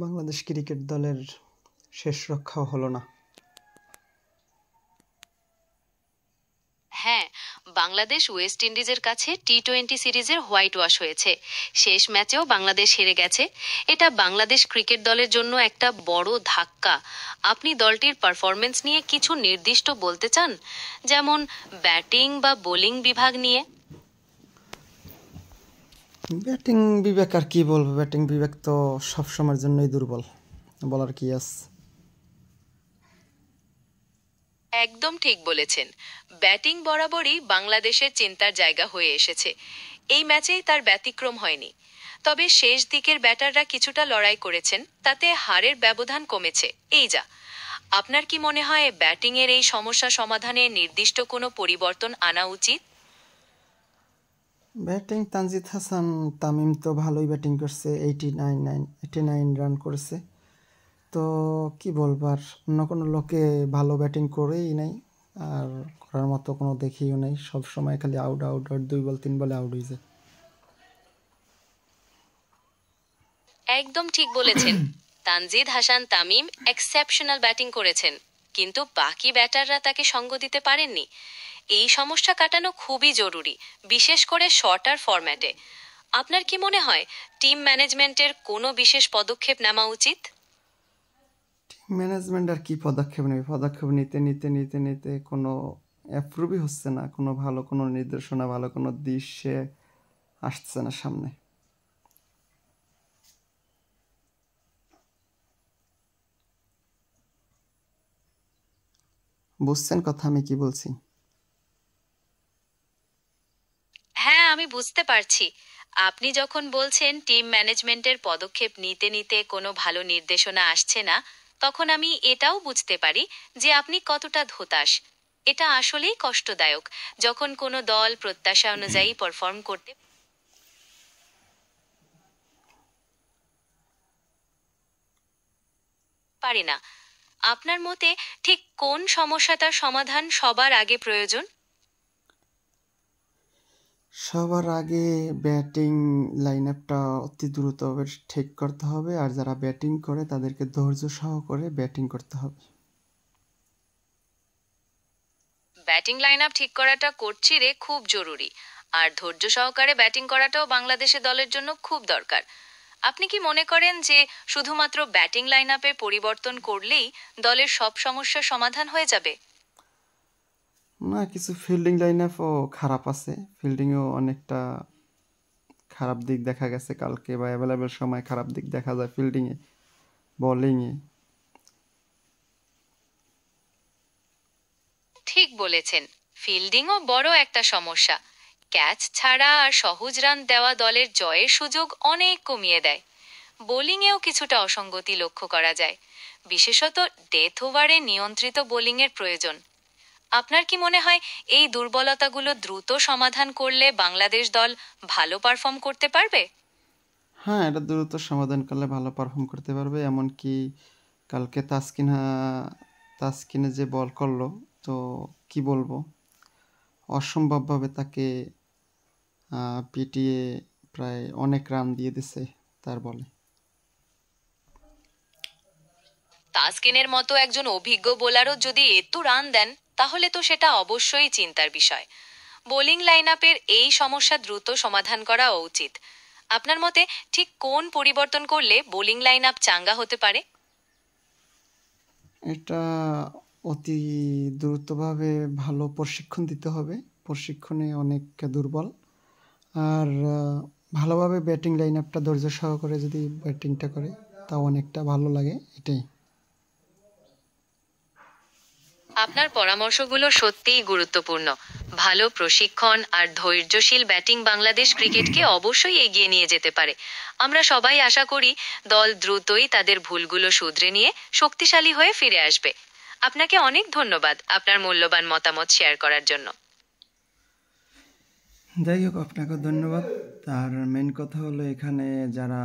Bangladesh cricket দলের শেষ রক্ষাও হলো না। হ্যাঁ, বাংলাদেশ ওয়েস্ট ইন্ডিজের কাছে টি-20 সিরিজের হোয়াইট ওয়াশ হয়েছে। শেষ ম্যাচেও বাংলাদেশ হেরে গেছে। এটা বাংলাদেশ ক্রিকেট দলের জন্য একটা বড় ধাক্কা। আপনি দলটির পারফরমেন্স নিয়ে কিছু নির্দিষ্ট বলতে চান, যেমন ব্যাটিং বা বোলিং বিভাগ নিয়ে? ব্যাটিং বিভাগ আর কি বলবো, ব্যাটিং বিভাগ তো সবসময়ের জন্যই দুর্বল, বলার কি আছে। একদম ঠিক বলেছেন। ব্যাটিং বরাবরই বাংলাদেশের চিন্তার জায়গা হয়ে এসেছে। এই ম্যাচেই তার ব্যতিক্রম হয়নি। তবে শেষ দিকের ব্যাটাররা কিছুটা লড়াই করেছেন, তাতে হারের ব্যবধান কমেছে। এই যা। আপনার কি মনে হয় ব্যাটিংয়ের এই সমস্যা সমাধানে নির্দিষ্ট কোনো পরিবর্তন আনা উচিত? ব্যাটিং তানজিদ হাসান তামিম তো ভালোই ব্যাটিং করছে, 89 রান করেছে। তো কি বলবো, আর অন্য কোনো লোকে ভালো ব্যাটিং করেই নাই, আর করার মতো কোনো দেখিও নাই। সব সময় খালি আউট আউট আউট, 2 বল 3 বলে আউট হয়ে যায়। একদম ঠিক বলেছেন। তানজিদ হাসান তামিম এক্সেপশনাল ব্যাটিং করেছেন, কিন্তু বাকি ব্যাটাররা তাকে সঙ্গ দিতে পারেননি। এই সমস্যা কাটানো খুবই জরুরি, বিশেষ করে শর্টার ফরম্যাটে। আপনার কি মনে হয় টিম ম্যানেজমেন্টের কোনো বিশেষ পদক্ষেপ নেওয়া উচিত? ম্যানেজমেন্ট আর কি পদক্ষেপ নেবে, পদক্ষেপ নিতে নিতে নিতে নিতে কোনো অ্যাপ্রুভই হচ্ছে না, কোনো ভালো কোনো নির্দেশনা, ভালো কোনো দৃশ্যে আসছে না সামনে। বুঝছেন কথা আমি কি বলছি? হ্যাঁ, আমি বুঝতে পারছি। আপনি যখন বলছেন টিম ম্যানেজমেন্টের পদক্ষেপ নিতে নিতে কোনো ভালো নির্দেশনা আসছে না, তখন আমি এটাও বুঝতে পারি যে আপনি কতটা হতাশ। এটা আসলেই কষ্টদায়ক যখন কোনো দল প্রত্যাশা অনুযায়ী পারফর্ম করতে পারে না। আপনার মতে ঠিক কোন সমস্যাটার সমাধান সবার আগে প্রয়োজন? সবার আগে ব্যাটিং লাইন আপটা অতি দ্রুতভাবে ঠিক করতে হবে, আর যারা ব্যাটিং করে তাদেরকে ধৈর্য সহকারে ব্যাটিং করতে হবে। ব্যাটিং লাইন আপ ঠিক করাটা করছি রে খুব জরুরি। আর ধৈর্য সহকারে ব্যাটিং করাটাও বাংলাদেশের দলের জন্য খুব দরকার। আপনি কি মনে করেন যে শুধুমাত্র ব্যাটিং লাইন আপের পরিবর্তন করলেই দলের সব সমস্যার সমাধান হয়ে যাবে? না, কিছু ফিল্ডিং লাইন আপও খারাপ আছে, ফিল্ডিংয়েও অনেকটা খারাপ দিক দেখা গেছে কালকে, বা অ্যাভেলেবেল সময় খারাপ দিক দেখা যায় ফিল্ডিংয়ে, বোলিংয়ে। ঠিক বলেছেন। ফিল্ডিংও বড় একটা সমস্যা। ক্যাচ ছাড়া আর সহজ রান দেওয়া দলের জয়ের সুযোগ অনেক কমিয়ে দেয়। বোলিংয়েও কিছুটা অসঙ্গতি লক্ষ্য করা যায়, বিশেষত ডেথ ওভারে নিয়ন্ত্রিত বোলিংয়ের প্রয়োজন। আপনার কি মনে হয় এই দুর্বলতাগুলো দ্রুত সমাধান করলে বাংলাদেশ দল ভালো পারফর্ম করতে পারবে? হ্যাঁ, এটা দ্রুত সমাধান করলে ভালো পারফর্ম করতে পারবে। এমনকি কালকে তাসকিনে যে বল করলো, তো কি বলবো, অসম্ভবভাবে তাকে পিটিয়ে প্রায় অনেক রান দিয়ে দিছে তার বলে। তাসকিনের মতো একজন অভিজ্ঞ বোলারও যদি এত রান দেন, তাহলে তো সেটা অবশ্যই চিন্তার বিষয়। বোলিং লাইন আপের এই সমস্যা দ্রুত সমাধান করা উচিত। আপনার মতে ঠিক কোন পরিবর্তন করলে বোলিং লাইন আপ চাঙ্গা হতে পারে? এটা অতি দ্রুতভাবে ভালো প্রশিক্ষণ দিতে হবে, প্রশিক্ষণে অনেক দুর্বল। আর ভালোভাবে ব্যাটিং লাইন আপটা ধৈর্য সহকারে যদি ব্যাটিংটা করে, তাও অনেকটা ভালো লাগে, এটাই। আপনার পরামর্শগুলো সত্যিই গুরুত্বপূর্ণ। ভালো প্রশিক্ষণ আর ধৈর্যশীল ব্যাটিং বাংলাদেশ ক্রিকেটকে অবশ্যই এগিয়ে নিয়ে যেতে পারে। আমরা সবাই আশা করি দল দ্রুতই তাদের ভুলগুলো শুধরে নিয়ে শক্তিশালী হয়ে ফিরে আসবে। আপনাকে অনেক ধন্যবাদ আপনার মূল্যবান মতামত শেয়ার করার জন্য। যাই হোক, আপনাকে ধন্যবাদ। আর মেন কথা হলো, এখানে যারা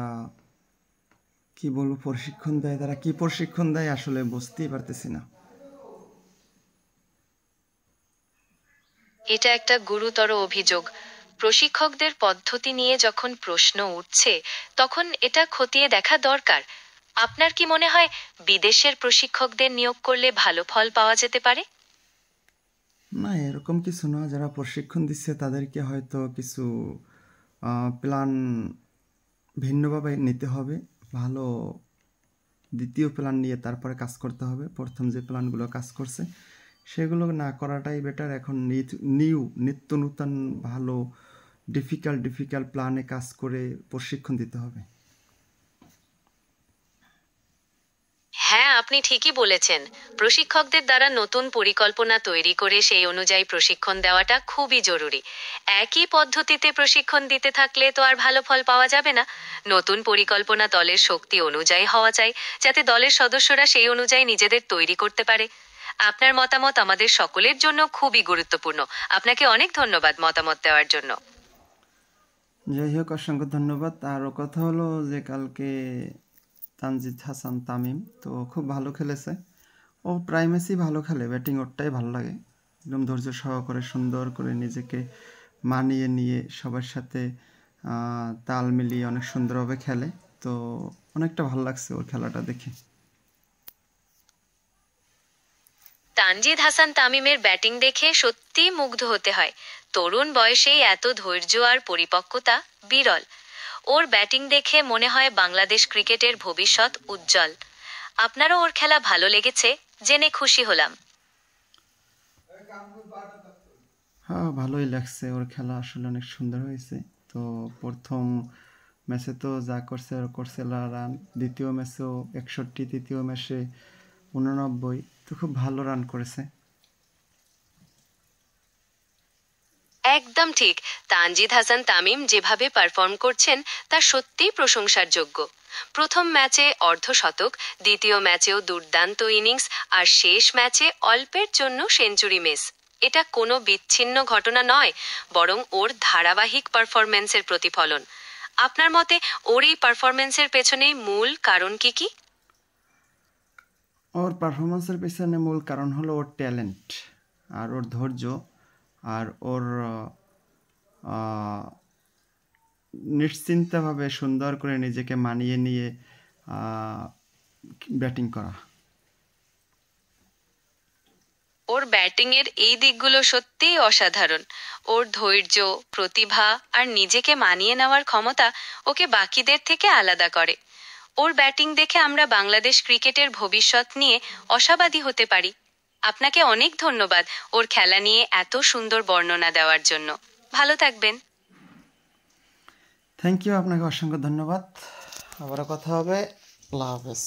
কি বলবো প্রশিক্ষণ দেয়, তারা কি প্রশিক্ষণ দেয় আসলে বুঝতেই পারতেছি না। এটা একটা গুরুতর অভিযোগ। প্রশিক্ষকদের পদ্ধতি নিয়ে যখন প্রশ্ন উঠছে, তখন এটা খতিয়ে দেখা দরকার। আপনার কি মনে হয় বিদেশের প্রশিক্ষকদের নিয়োগ করলে ভালো ফল পাওয়া যেতে পারে? না, এরকম কিছু না। যারা প্রশিক্ষণ দিচ্ছে তাদেরকে হয়তো কিছু প্ল্যান ভিন্নভাবে নিতে হবে। ভালো ২য় প্ল্যান নিয়ে তারপরে কাজ করতে হবে। ১ম যে প্ল্যানগুলো কাজ করছে সেগুলো না করাটাই বেটার। এখন নিত্য নূতন ভালো ডিফিকাল্ট প্ল্যানে কাজ করে প্রশিক্ষণ দিতে হবে। হ্যাঁ, আপনি ঠিকই বলেছেন। প্রশিক্ষকদের দ্বারা নতুন পরিকল্পনা তৈরি করে সেই অনুযায়ী প্রশিক্ষণ দেওয়াটা খুবই জরুরি। একই পদ্ধতিতে প্রশিক্ষণ দিতে থাকলে তো আর ভালো ফল পাওয়া যাবে না। নতুন পরিকল্পনা দলের শক্তি অনুযায়ী হওয়া চাই, যাতে দলের সদস্যরা সেই অনুযায়ী নিজেদের তৈরি করতে পারে। আপনার মতামত আমাদের সকলের জন্য খুবই গুরুত্বপূর্ণ। আপনাকে অনেক ধন্যবাদ মতামত দেওয়ার জন্য। যাই হোক, অসংখ্য ধন্যবাদ। আরও কথা হলো যে কালকে তানজিদ হাসান তামিম তো খুব ভালো খেলেছে। ও প্রায় ম্যাচেই ভালো খেলে, ব্যাটিং ওরটাই ভালো লাগে। একদম ধৈর্য সহকারে সুন্দর করে নিজেকে মানিয়ে নিয়ে সবার সাথে তাল মিলিয়ে অনেক সুন্দরভাবে খেলে। তো অনেকটা ভালো লাগছে ওর খেলাটা দেখে। তানজিদ হাসান তামিমের ব্যাটিং দেখে সত্যিই মুগ্ধ হতে হয়। তরুণ বয়সেই এত ধৈর্য আর পরিপক্কতা বিরল। ওর ব্যাটিং দেখে মনে হয় বাংলাদেশ ক্রিকেটের ভবিষ্যৎ উজ্জ্বল। আপনারও ওর খেলা ভালো লেগেছে জেনে খুশি হলাম। হ্যাঁ, ভালোই লাগছে। ওর খেলা আসলে অনেক সুন্দর হয়েছে। তো ১ম ম্যাচে তো যা করছে করছে রান, ২য় ম্যাচেও ৬১, ৩য় ম্যাচে ৮৯। তো খুব ভালো রান করেছে। একদম ঠিক। তানজিদ হাসান তামিম যেভাবে পারফর্ম করছেন তা সত্যিই প্রশংসার যোগ্য। প্রথম ম্যাচে অর্ধশতক, দ্বিতীয় ম্যাচেও দুর্দান্ত ইনিংস, আর শেষ ম্যাচে অল্পের জন্য সেঞ্চুরি মিস। এটা কোনো বিচ্ছিন্ন ঘটনা নয়, বরং ওর ধারাবাহিক পারফরম্যান্সের প্রতিফলন। আপনার মতে ওর এই পারফরম্যান্সের পেছনে মূল কারণ কি কি? ওর পারফরমেন্সের পেছনে মূল কারণ হলো ওর ট্যালেন্ট আর ওর ধৈর্য আর ওর নিশ্চিন্তভাবে সুন্দর করে নিজেকে মানিয়ে নিয়ে ব্যাটিং করা। ওর ব্যাটিংয়ের এই দিকগুলো সত্যিই অসাধারণ। ওর ধৈর্য, প্রতিভা আর নিজেকে মানিয়ে নেওয়ার ক্ষমতা ওকে বাকিদের থেকে আলাদা করে। ওর ব্যাটিং দেখে আমরা বাংলাদেশ ক্রিকেটের ভবিষ্যৎ নিয়ে আশাবাদী হতে পারি। আপনাকে অনেক ধন্যবাদ ওর খেলা নিয়ে এত সুন্দর বর্ণনা দেওয়ার জন্য। ভালো থাকবেন। থ্যাংক ইউ, আপনাকে অসংখ্য ধন্যবাদ। আবারও কথা হবে। আল্লাহ হাফেজ।